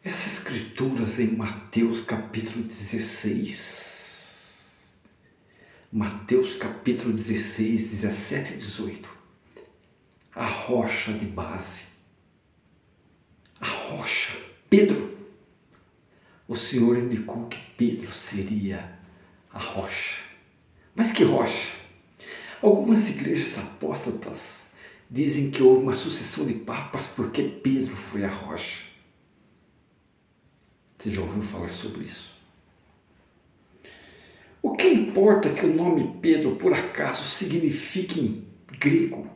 Essas escrituras em Mateus capítulo 16. Mateus capítulo 16, 17 e 18. A rocha de base. A rocha. Pedro. O Senhor indicou que Pedro seria a rocha. Mas que rocha? Algumas igrejas apóstatas dizem que houve uma sucessão de papas porque Pedro foi a rocha. Você já ouviu falar sobre isso? O que importa que o nome Pedro, por acaso, signifique em grego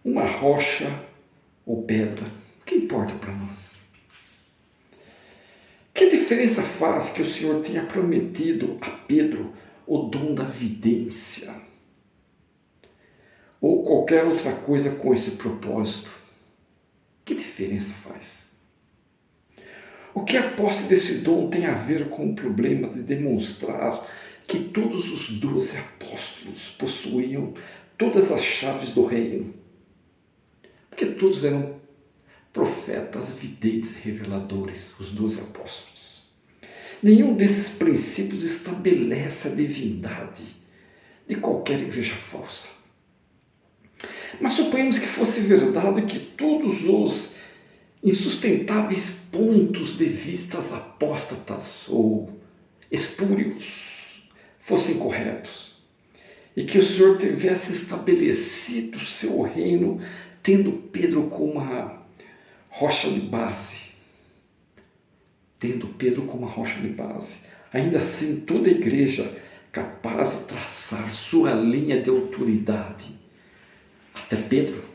uma rocha ou pedra? O que importa para nós? Que diferença faz que o Senhor tenha prometido a Pedro o dom da vidência? Ou qualquer outra coisa com esse propósito? Que diferença faz? O que a posse desse dom tem a ver com o problema de demonstrar que todos os 12 apóstolos possuíam todas as chaves do reino? Porque todos eram profetas, videntes, reveladores, os 12 apóstolos. Nenhum desses princípios estabelece a divindade de qualquer igreja falsa. Mas suponhamos que fosse verdade que todos os insustentáveis pontos de vistas apóstatas ou espúrios fossem corretos e que o Senhor tivesse estabelecido o seu reino tendo Pedro como uma rocha de base. Ainda assim, toda a igreja capaz de traçar sua linha de autoridade até Pedro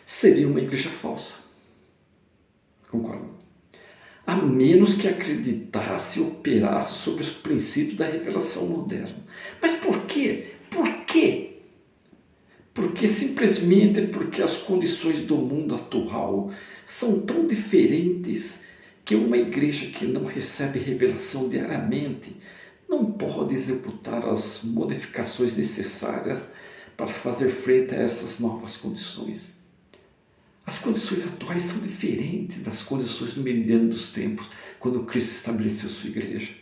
seria uma igreja falsa. Concordo? A menos que acreditasse e operasse sobre os princípios da revelação moderna. Mas por quê? Por quê? Porque as condições do mundo atual são tão diferentes que uma igreja que não recebe revelação diariamente não pode executar as modificações necessárias para fazer frente a essas novas condições. As condições atuais são diferentes das condições do meridiano dos tempos, quando Cristo estabeleceu sua igreja.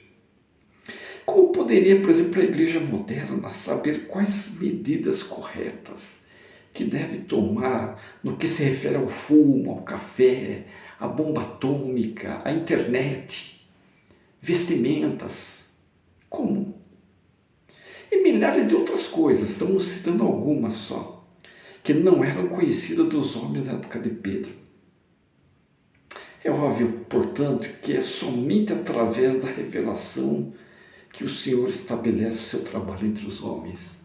Como poderia, por exemplo, a igreja moderna saber quais medidas corretas que deve tomar no que se refere ao fumo, ao café, à bomba atômica, à internet, vestimentas? Como? E milhares de outras coisas, estamos citando algumas só, que não eram conhecidas dos homens da época de Pedro. É óbvio, portanto, que é somente através da revelação que o Senhor estabelece o seu trabalho entre os homens.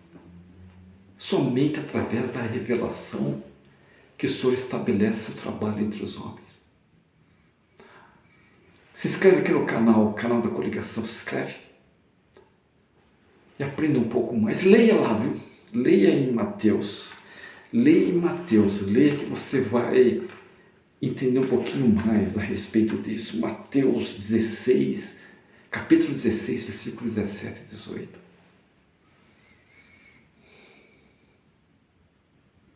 Somente através da revelação que o Senhor estabelece o seu trabalho entre os homens. Se inscreve aqui no canal da Coligação, se inscreve. E aprenda um pouco mais. Leia lá, viu? Leia em Mateus. Leia que você vai entender um pouquinho mais a respeito disso. Mateus 16, capítulo 16, versículos 17 e 18.